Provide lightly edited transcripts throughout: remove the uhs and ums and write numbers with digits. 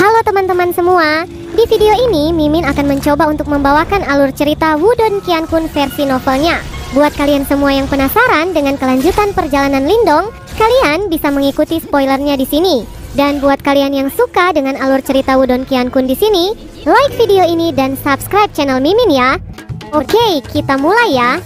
Halo teman-teman semua, di video ini Mimin akan mencoba untuk membawakan alur cerita Wudong Qiankun versi novelnya. Buat kalian semua yang penasaran dengan kelanjutan perjalanan Lindong, kalian bisa mengikuti spoilernya di sini. Dan buat kalian yang suka dengan alur cerita Wudong Qiankun di sini, like video ini dan subscribe channel Mimin ya. Oke, kita mulai ya.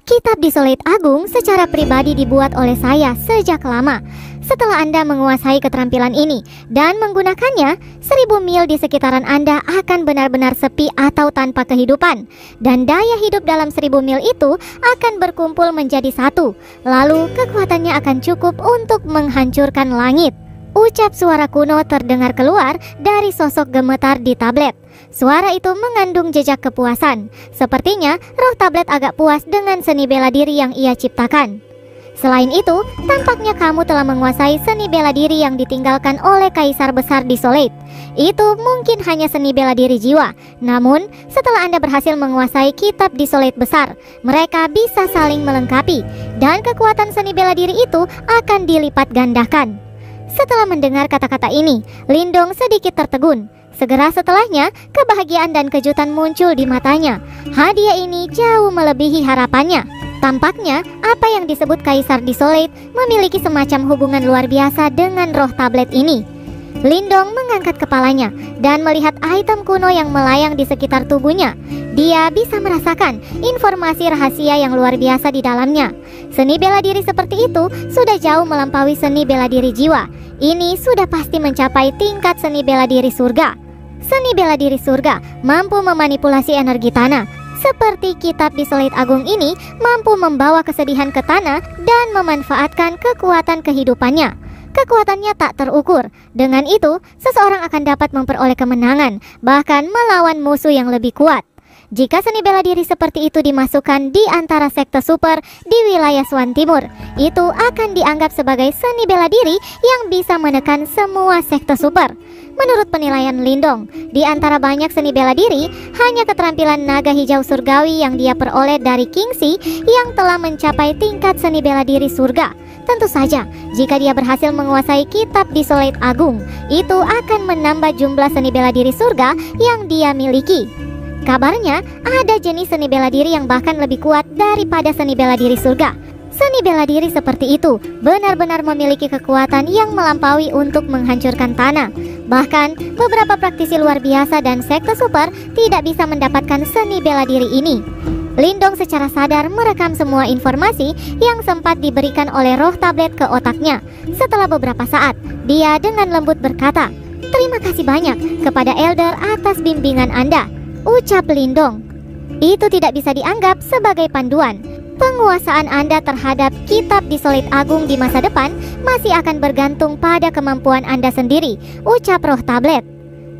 Kitab Desolate Agung secara pribadi dibuat oleh saya sejak lama. Setelah Anda menguasai keterampilan ini dan menggunakannya, 1000 mil di sekitaran Anda akan benar-benar sepi atau tanpa kehidupan. Dan daya hidup dalam 1000 mil itu akan berkumpul menjadi satu. Lalu kekuatannya akan cukup untuk menghancurkan langit. Ucap suara kuno terdengar keluar dari sosok gemetar di tablet. Suara itu mengandung jejak kepuasan. Sepertinya roh tablet agak puas dengan seni bela diri yang ia ciptakan. Selain itu, tampaknya kamu telah menguasai seni bela diri yang ditinggalkan oleh Kaisar Besar Desolate. Itu mungkin hanya seni bela diri jiwa. Namun, setelah Anda berhasil menguasai kitab Desolate Besar, mereka bisa saling melengkapi. Dan kekuatan seni bela diri itu akan dilipat gandakan. Setelah mendengar kata-kata ini, Lindong sedikit tertegun. Segera setelahnya, kebahagiaan dan kejutan muncul di matanya. Hadiah ini jauh melebihi harapannya. Tampaknya, apa yang disebut Kaisar Desolate memiliki semacam hubungan luar biasa dengan roh tablet ini. Lindong mengangkat kepalanya dan melihat item kuno yang melayang di sekitar tubuhnya. Dia bisa merasakan informasi rahasia yang luar biasa di dalamnya. Seni bela diri seperti itu sudah jauh melampaui seni bela diri jiwa. Ini sudah pasti mencapai tingkat seni bela diri surga. Seni bela diri surga mampu memanipulasi energi tanah. Seperti kitab Desolate Agung ini mampu membawa kesedihan ke tanah dan memanfaatkan kekuatan kehidupannya. Kekuatannya tak terukur. Dengan itu, seseorang akan dapat memperoleh kemenangan, bahkan melawan musuh yang lebih kuat. Jika seni bela diri seperti itu dimasukkan di antara sekte super di wilayah Swan Timur, itu akan dianggap sebagai seni bela diri yang bisa menekan semua sekte super. Menurut penilaian Lindong, di antara banyak seni bela diri, hanya keterampilan naga hijau surgawi yang dia peroleh dari Kingxi yang telah mencapai tingkat seni bela diri surga. Tentu saja, jika dia berhasil menguasai kitab Desolate Agung, itu akan menambah jumlah seni bela diri surga yang dia miliki. Kabarnya, ada jenis seni bela diri yang bahkan lebih kuat daripada seni bela diri surga. Seni bela diri seperti itu benar-benar memiliki kekuatan yang melampaui untuk menghancurkan tanah. Bahkan, beberapa praktisi luar biasa dan sekte super tidak bisa mendapatkan seni bela diri ini. Lindong secara sadar merekam semua informasi yang sempat diberikan oleh roh tablet ke otaknya. Setelah beberapa saat, dia dengan lembut berkata, "Terima kasih banyak kepada Elder atas bimbingan Anda," ucap Lindong. Itu tidak bisa dianggap sebagai panduan. Penguasaan Anda terhadap kitab Desolate Agung di masa depan masih akan bergantung pada kemampuan Anda sendiri, ucap roh tablet.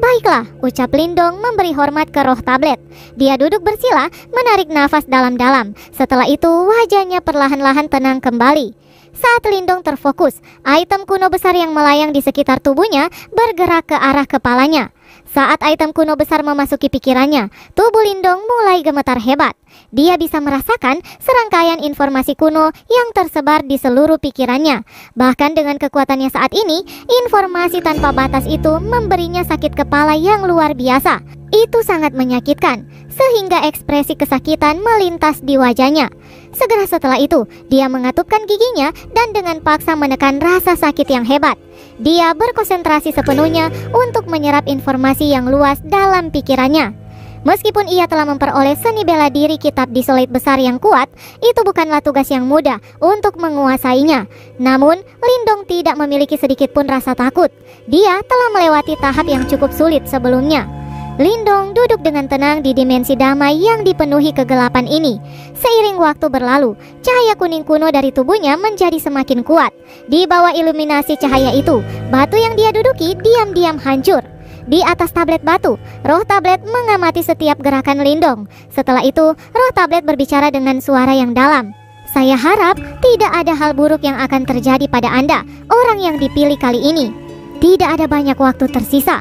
Baiklah, ucap Lindong memberi hormat ke roh tablet. Dia duduk bersila, menarik nafas dalam-dalam. Setelah itu, wajahnya perlahan-lahan tenang kembali. Saat Lindong terfokus, item kuno besar yang melayang di sekitar tubuhnya bergerak ke arah kepalanya. Saat item kuno besar memasuki pikirannya, tubuh Lindong mulai gemetar hebat. Dia bisa merasakan serangkaian informasi kuno yang tersebar di seluruh pikirannya. Bahkan dengan kekuatannya saat ini, informasi tanpa batas itu memberinya sakit kepala yang luar biasa. Itu sangat menyakitkan, sehingga ekspresi kesakitan melintas di wajahnya. Segera setelah itu, dia mengatupkan giginya dan dengan paksa menekan rasa sakit yang hebat. Dia berkonsentrasi sepenuhnya untuk menyerap informasi yang luas dalam pikirannya. Meskipun ia telah memperoleh seni bela diri kitab Desolate besar yang kuat, itu bukanlah tugas yang mudah untuk menguasainya. Namun, Lindong tidak memiliki sedikit pun rasa takut. Dia telah melewati tahap yang cukup sulit sebelumnya. Lindong duduk dengan tenang di dimensi damai yang dipenuhi kegelapan ini. Seiring waktu berlalu, cahaya kuning kuno dari tubuhnya menjadi semakin kuat. Di bawah iluminasi cahaya itu, batu yang dia duduki diam-diam hancur. Di atas tablet batu, roh tablet mengamati setiap gerakan Lindong. Setelah itu, roh tablet berbicara dengan suara yang dalam. "Saya harap tidak ada hal buruk yang akan terjadi pada Anda, orang yang dipilih kali ini. Tidak ada banyak waktu tersisa."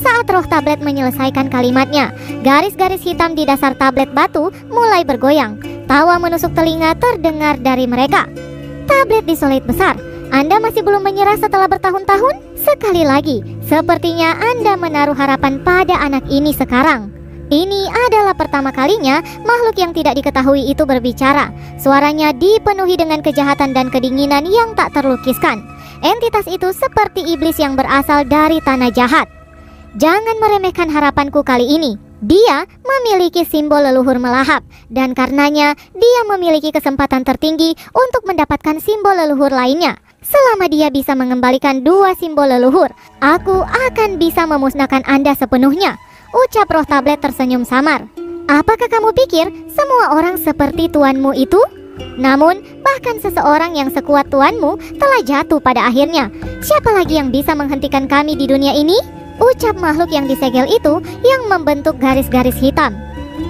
Saat roh tablet menyelesaikan kalimatnya, garis-garis hitam di dasar tablet batu mulai bergoyang. Tawa menusuk telinga terdengar dari mereka. "Tablet Desolate besar, Anda masih belum menyerah setelah bertahun-tahun? Sekali lagi, sepertinya Anda menaruh harapan pada anak ini sekarang. Ini adalah pertama kalinya makhluk yang tidak diketahui itu berbicara. Suaranya dipenuhi dengan kejahatan dan kedinginan yang tak terlukiskan. Entitas itu seperti iblis yang berasal dari tanah jahat. Jangan meremehkan harapanku kali ini. Dia memiliki simbol leluhur melahap, dan karenanya dia memiliki kesempatan tertinggi untuk mendapatkan simbol leluhur lainnya. Selama dia bisa mengembalikan 2 simbol leluhur, aku akan bisa memusnahkan Anda sepenuhnya. Ucap roh tablet tersenyum samar. Apakah kamu pikir semua orang seperti tuanmu itu? Namun, bahkan seseorang yang sekuat tuanmu telah jatuh pada akhirnya. Siapa lagi yang bisa menghentikan kami di dunia ini? Ucap makhluk yang disegel itu yang membentuk garis-garis hitam.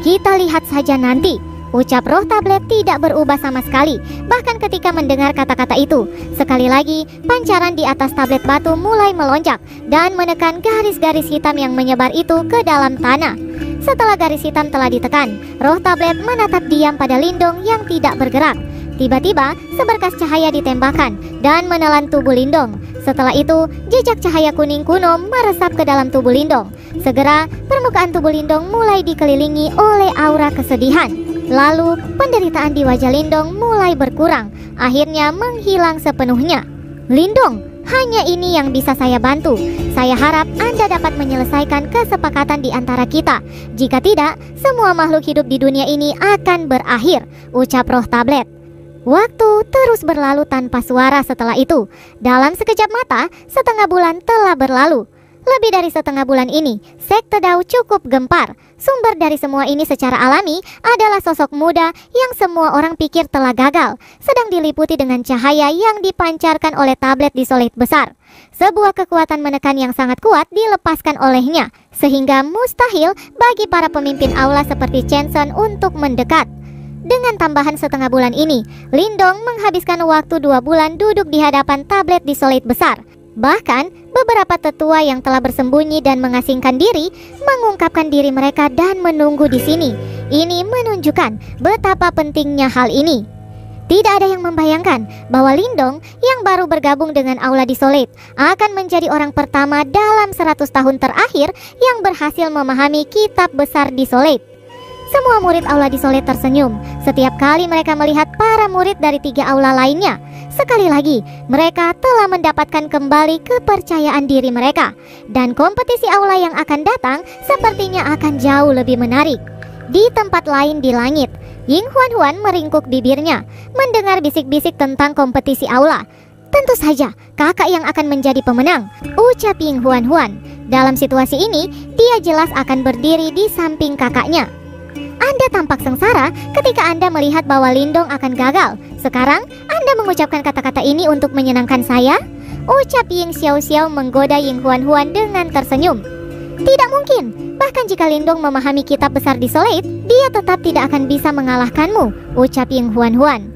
Kita lihat saja nanti. Ucap roh tablet tidak berubah sama sekali, bahkan ketika mendengar kata-kata itu. Sekali lagi, pancaran di atas tablet batu mulai melonjak dan menekan garis-garis hitam yang menyebar itu ke dalam tanah. Setelah garis hitam telah ditekan, roh tablet menatap diam pada Lindong yang tidak bergerak. Tiba-tiba, seberkas cahaya ditembakkan dan menelan tubuh Lindong. Setelah itu, jejak cahaya kuning kuno meresap ke dalam tubuh Lindong. Segera, permukaan tubuh Lindong mulai dikelilingi oleh aura kesedihan. Lalu, penderitaan di wajah Lindong mulai berkurang, akhirnya menghilang sepenuhnya. Lindong, hanya ini yang bisa saya bantu. Saya harap Anda dapat menyelesaikan kesepakatan di antara kita. Jika tidak, semua makhluk hidup di dunia ini akan berakhir, ucap roh tablet. Waktu terus berlalu tanpa suara setelah itu. Dalam sekejap mata, setengah bulan telah berlalu. Lebih dari setengah bulan ini, sekte Dao cukup gempar. Sumber dari semua ini secara alami adalah sosok muda yang semua orang pikir telah gagal, sedang diliputi dengan cahaya yang dipancarkan oleh tablet disolate besar. Sebuah kekuatan menekan yang sangat kuat dilepaskan olehnya, sehingga mustahil bagi para pemimpin aula seperti Chen Sen untuk mendekat. Dengan tambahan setengah bulan ini, Lindong menghabiskan waktu 2 bulan duduk di hadapan tablet disolate besar. Bahkan, beberapa tetua yang telah bersembunyi dan mengasingkan diri mengungkapkan diri mereka dan menunggu di sini. Ini menunjukkan betapa pentingnya hal ini. Tidak ada yang membayangkan bahwa Lindong yang baru bergabung dengan Aula Desolate akan menjadi orang pertama dalam 100 tahun terakhir yang berhasil memahami kitab besar Desolate. Semua murid Aula Desolate tersenyum setiap kali mereka melihat para murid dari 3 aula lainnya. Sekali lagi, mereka telah mendapatkan kembali kepercayaan diri mereka. Dan kompetisi aula yang akan datang sepertinya akan jauh lebih menarik. Di tempat lain di langit, Ying Huan-Huan meringkuk bibirnya mendengar bisik-bisik tentang kompetisi aula. Tentu saja, kakak yang akan menjadi pemenang, ucap Ying Huan-Huan. Dalam situasi ini, dia jelas akan berdiri di samping kakaknya. Anda tampak sengsara ketika Anda melihat bahwa Lindong akan gagal. Sekarang, Anda mengucapkan kata-kata ini untuk menyenangkan saya? Ucap Ying Xiao-Xiao menggoda Ying Huan-Huan dengan tersenyum. Tidak mungkin. Bahkan jika Lindong memahami kitab besar Desolate, dia tetap tidak akan bisa mengalahkanmu, ucap Ying Huan-Huan.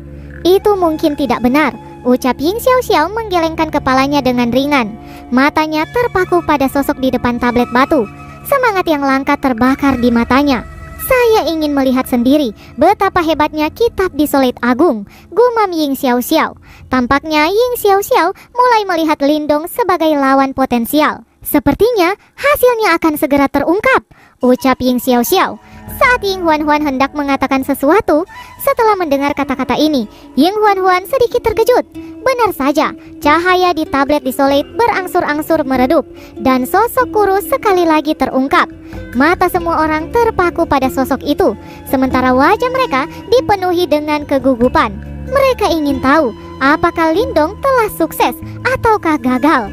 Itu mungkin tidak benar, ucap Ying Xiao-Xiao menggelengkan kepalanya dengan ringan. Matanya terpaku pada sosok di depan tablet batu. Semangat yang langka terbakar di matanya. Saya ingin melihat sendiri betapa hebatnya kitab Desolate Agung, gumam Ying Xiao-Xiao. Tampaknya Ying Xiao-Xiao mulai melihat Lindong sebagai lawan potensial. Sepertinya hasilnya akan segera terungkap, ucap Ying Xiao-Xiao. Saat Ying Huan-Huan hendak mengatakan sesuatu, setelah mendengar kata-kata ini, Ying Huan-Huan sedikit terkejut. Benar saja, cahaya di tablet Desolate berangsur-angsur meredup, dan sosok kurus sekali lagi terungkap. Mata semua orang terpaku pada sosok itu, sementara wajah mereka dipenuhi dengan kegugupan. Mereka ingin tahu apakah Lindong telah sukses ataukah gagal.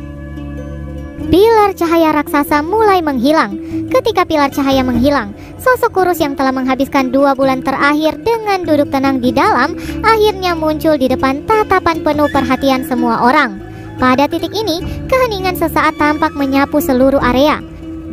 Pilar cahaya raksasa mulai menghilang. Ketika pilar cahaya menghilang, sosok kurus yang telah menghabiskan 2 bulan terakhir dengan duduk tenang di dalam akhirnya muncul di depan tatapan penuh perhatian semua orang. Pada titik ini, keheningan sesaat tampak menyapu seluruh area.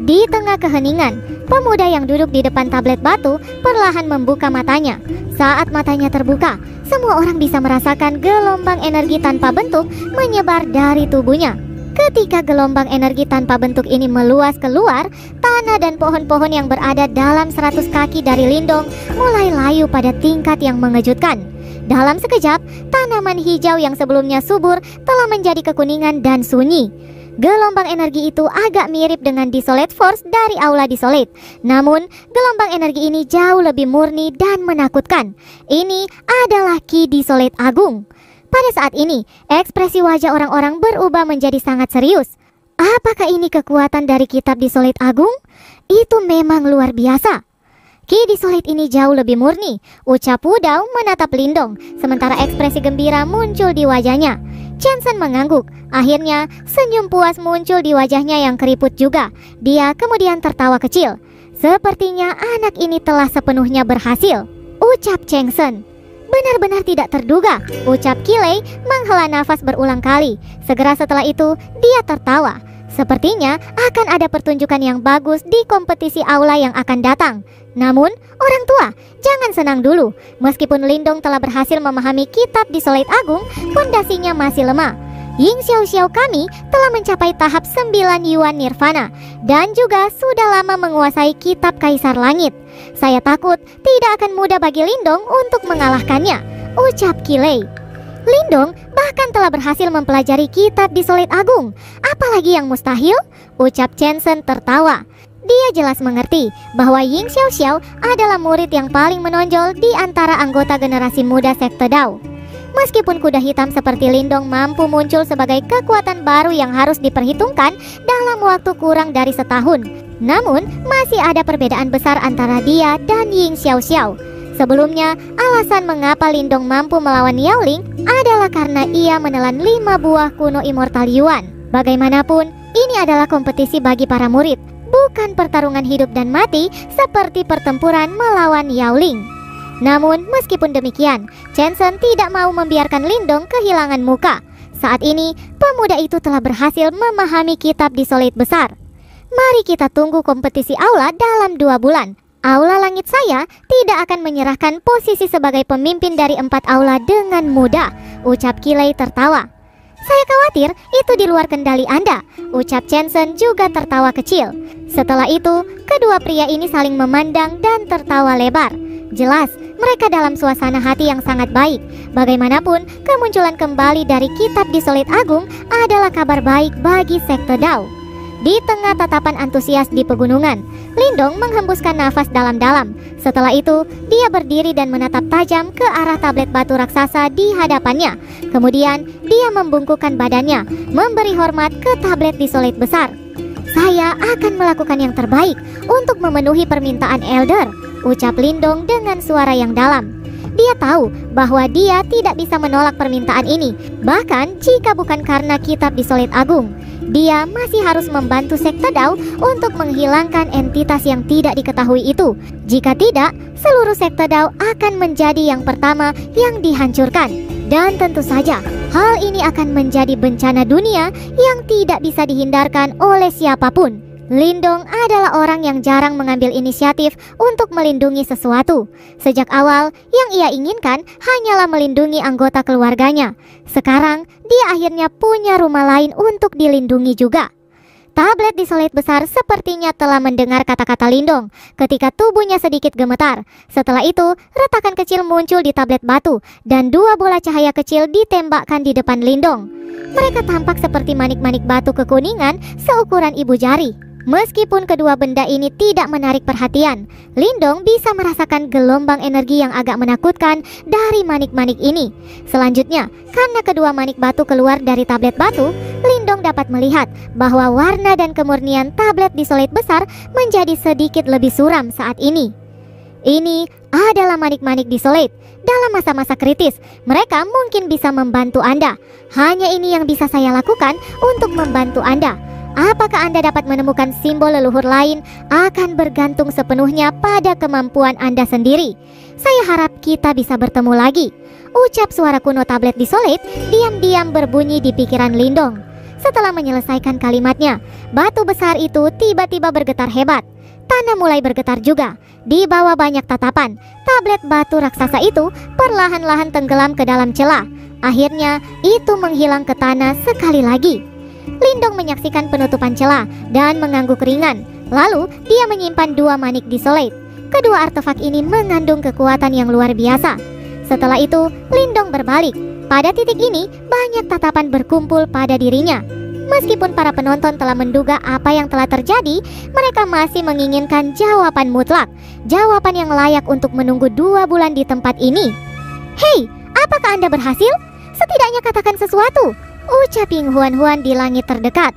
Di tengah keheningan, pemuda yang duduk di depan tablet batu perlahan membuka matanya. Saat matanya terbuka, semua orang bisa merasakan gelombang energi tanpa bentuk menyebar dari tubuhnya. Ketika gelombang energi tanpa bentuk ini meluas keluar, tanah dan pohon-pohon yang berada dalam 100 kaki dari Lindong mulai layu pada tingkat yang mengejutkan. Dalam sekejap, tanaman hijau yang sebelumnya subur telah menjadi kekuningan dan sunyi. Gelombang energi itu agak mirip dengan Desolate Force dari Aula Desolate. Namun, gelombang energi ini jauh lebih murni dan menakutkan. Ini adalah Ki Desolate Agung. Pada saat ini, ekspresi wajah orang-orang berubah menjadi sangat serius. Apakah ini kekuatan dari kitab Desolate Agung? Itu memang luar biasa. Ki Desolate ini jauh lebih murni, ucap Wu Dao menatap Lindong, sementara ekspresi gembira muncul di wajahnya. Chen mengangguk. Akhirnya, senyum puas muncul di wajahnya yang keriput juga. Dia kemudian tertawa kecil. Sepertinya anak ini telah sepenuhnya berhasil, ucap Cheng Sen. Benar-benar tidak terduga, ucap Kilei menghela nafas berulang kali. Segera setelah itu, dia tertawa. Sepertinya akan ada pertunjukan yang bagus di kompetisi aula yang akan datang. Namun, orang tua, jangan senang dulu. Meskipun Lindong telah berhasil memahami kitab Desolate Agung, pondasinya masih lemah. Ying Xiao kami telah mencapai tahap 9 Yuan Nirvana dan juga sudah lama menguasai kitab Kaisar Langit. Saya takut tidak akan mudah bagi Lindong untuk mengalahkannya, ucap Kilei. Lindong bahkan telah berhasil mempelajari kitab Desolate Agung. Apalagi yang mustahil? Ucap Chen tertawa. Dia jelas mengerti bahwa Ying Xiao adalah murid yang paling menonjol di antara anggota generasi muda sekte Dao. Meskipun kuda hitam seperti Lindong mampu muncul sebagai kekuatan baru yang harus diperhitungkan dalam waktu kurang dari setahun, namun masih ada perbedaan besar antara dia dan Ying Xiao. Sebelumnya, alasan mengapa Lindong mampu melawan Yaoling adalah karena ia menelan 5 buah kuno Immortal Yuan. Bagaimanapun, ini adalah kompetisi bagi para murid, bukan pertarungan hidup dan mati seperti pertempuran melawan Yaoling. Namun, meskipun demikian, Chen tidak mau membiarkan Lindong kehilangan muka. Saat ini, pemuda itu telah berhasil memahami kitab Desolate besar. Mari kita tunggu kompetisi aula dalam 2 bulan. Aula langit saya tidak akan menyerahkan posisi sebagai pemimpin dari 4 aula dengan mudah, ucap Kilei tertawa. Saya khawatir itu di luar kendali Anda, ucap Chen juga tertawa kecil. Setelah itu, kedua pria ini saling memandang dan tertawa lebar. Jelas, mereka dalam suasana hati yang sangat baik. Bagaimanapun, kemunculan kembali dari kitab Desolate Agung adalah kabar baik bagi sekte Dao. Di tengah tatapan antusias di pegunungan, Lindong menghembuskan nafas dalam-dalam. Setelah itu, dia berdiri dan menatap tajam ke arah tablet batu raksasa di hadapannya. Kemudian, dia membungkukkan badannya, memberi hormat ke tablet Desolate besar. Saya akan melakukan yang terbaik untuk memenuhi permintaan Elder, ucap Lindong dengan suara yang dalam. Dia tahu bahwa dia tidak bisa menolak permintaan ini, bahkan jika bukan karena kitab Desolate Agung. Dia masih harus membantu sekte Dao untuk menghilangkan entitas yang tidak diketahui itu. Jika tidak, seluruh sekte Dao akan menjadi yang pertama yang dihancurkan. Dan tentu saja, hal ini akan menjadi bencana dunia yang tidak bisa dihindarkan oleh siapapun. Lindong adalah orang yang jarang mengambil inisiatif untuk melindungi sesuatu. Sejak awal, yang ia inginkan hanyalah melindungi anggota keluarganya. Sekarang, dia akhirnya punya rumah lain untuk dilindungi juga. Tablet Desolate besar sepertinya telah mendengar kata-kata Lindong ketika tubuhnya sedikit gemetar. Setelah itu, retakan kecil muncul di tablet batu dan 2 bola cahaya kecil ditembakkan di depan Lindong. Mereka tampak seperti manik-manik batu kekuningan seukuran ibu jari. Meskipun kedua benda ini tidak menarik perhatian, Lindong bisa merasakan gelombang energi yang agak menakutkan dari manik-manik ini. Selanjutnya, karena kedua manik batu keluar dari tablet batu, Lindong dapat melihat bahwa warna dan kemurnian tablet Desolate besar menjadi sedikit lebih suram saat ini. Ini adalah manik-manik Desolate. Dalam masa-masa kritis, mereka mungkin bisa membantu Anda. Hanya ini yang bisa saya lakukan untuk membantu Anda. Apakah Anda dapat menemukan simbol leluhur lain akan bergantung sepenuhnya pada kemampuan Anda sendiri. Saya harap kita bisa bertemu lagi, ucap suara kuno tablet Desolate diam-diam berbunyi di pikiran Lindong. Setelah menyelesaikan kalimatnya, batu besar itu tiba-tiba bergetar hebat. Tanah mulai bergetar juga. Di bawah banyak tatapan, tablet batu raksasa itu perlahan-lahan tenggelam ke dalam celah. Akhirnya, itu menghilang ke tanah sekali lagi. Lindong menyaksikan penutupan celah dan mengangguk ringan. Lalu, dia menyimpan 2 manik Desolate. Kedua artefak ini mengandung kekuatan yang luar biasa. Setelah itu, Lindong berbalik. Pada titik ini, banyak tatapan berkumpul pada dirinya. Meskipun para penonton telah menduga apa yang telah terjadi, mereka masih menginginkan jawaban mutlak, jawaban yang layak untuk menunggu 2 bulan di tempat ini. "Hei, apakah Anda berhasil? Setidaknya katakan sesuatu," ucap Ying Huan-Huan di langit terdekat.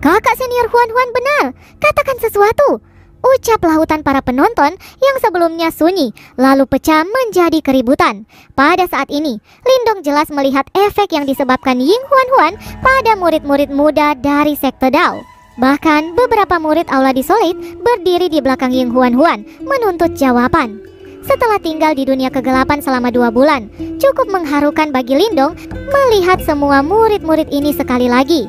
"Kakak senior Huan-Huan benar, katakan sesuatu," ucap lautan para penonton yang sebelumnya sunyi, lalu pecah menjadi keributan. Pada saat ini, Lindong jelas melihat efek yang disebabkan Ying Huan-Huan pada murid-murid muda dari sekte Dao. Bahkan beberapa murid Aula Desolate berdiri di belakang Ying Huan-Huan menuntut jawaban. Setelah tinggal di dunia kegelapan selama 2 bulan, cukup mengharukan bagi Lindong melihat semua murid-murid ini sekali lagi.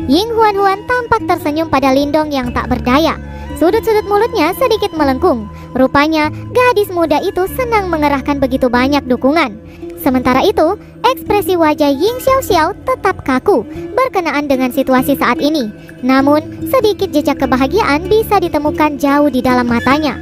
Ying Huan-Huan tampak tersenyum pada Lindong yang tak berdaya. Sudut-sudut mulutnya sedikit melengkung. Rupanya gadis muda itu senang mengerahkan begitu banyak dukungan. Sementara itu, ekspresi wajah Ying Xiaoxiao tetap kaku berkenaan dengan situasi saat ini. Namun, sedikit jejak kebahagiaan bisa ditemukan jauh di dalam matanya.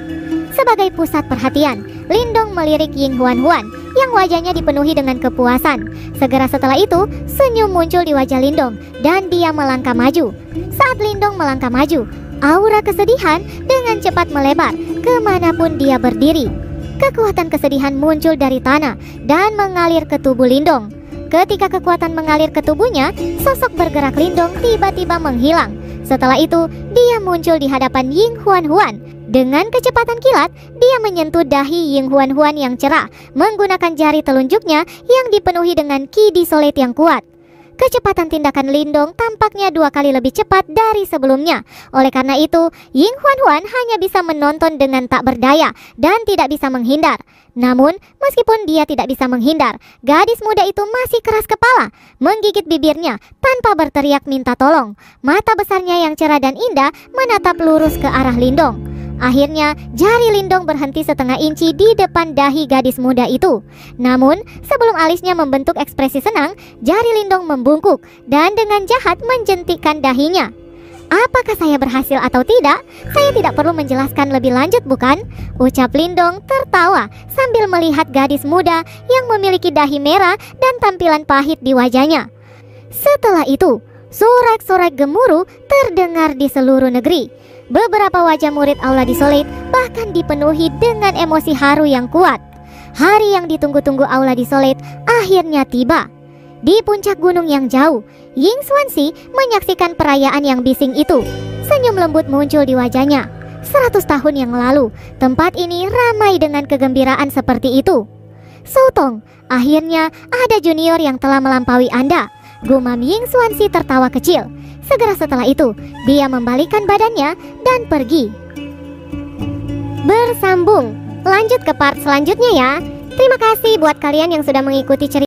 Sebagai pusat perhatian, Lindong melirik Ying Huan-Huan yang wajahnya dipenuhi dengan kepuasan. Segera setelah itu, senyum muncul di wajah Lindong dan dia melangkah maju. Saat Lindong melangkah maju, aura kesedihan dengan cepat melebar kemanapun dia berdiri. Kekuatan kesedihan muncul dari tanah dan mengalir ke tubuh Lindong. Ketika kekuatan mengalir ke tubuhnya, sosok bergerak Lindong tiba-tiba menghilang. Setelah itu, dia muncul di hadapan Ying Huan-Huan. Dengan kecepatan kilat, dia menyentuh dahi Ying Huan-Huan yang cerah menggunakan jari telunjuknya yang dipenuhi dengan Qi Desolate yang kuat. Kecepatan tindakan Lindong tampaknya 2 kali lebih cepat dari sebelumnya. Oleh karena itu, Ying Huan-Huan hanya bisa menonton dengan tak berdaya dan tidak bisa menghindar. Namun, meskipun dia tidak bisa menghindar, gadis muda itu masih keras kepala, menggigit bibirnya tanpa berteriak minta tolong. Mata besarnya yang cerah dan indah menatap lurus ke arah Lindong. Akhirnya, jari Lindong berhenti setengah inci di depan dahi gadis muda itu. Namun, sebelum alisnya membentuk ekspresi senang, jari Lindong membungkuk dan dengan jahat menjentikkan dahinya. "Apakah saya berhasil atau tidak? Saya tidak perlu menjelaskan lebih lanjut, bukan?" ucap Lindong tertawa sambil melihat gadis muda yang memiliki dahi merah dan tampilan pahit di wajahnya. Setelah itu, sorak-sorai gemuruh terdengar di seluruh negeri. Beberapa wajah murid Aula Desolate bahkan dipenuhi dengan emosi haru yang kuat. Hari yang ditunggu-tunggu Aula Desolate akhirnya tiba. Di puncak gunung yang jauh, Ying Xuanxi menyaksikan perayaan yang bising itu. Senyum lembut muncul di wajahnya. 100 tahun yang lalu, tempat ini ramai dengan kegembiraan seperti itu. "Soutong, akhirnya ada junior yang telah melampaui Anda," gumam Ying Xuanxi tertawa kecil. Segera setelah itu, dia membalikkan badannya dan pergi. Bersambung, lanjut ke part selanjutnya ya. Terima kasih buat kalian yang sudah mengikuti cerita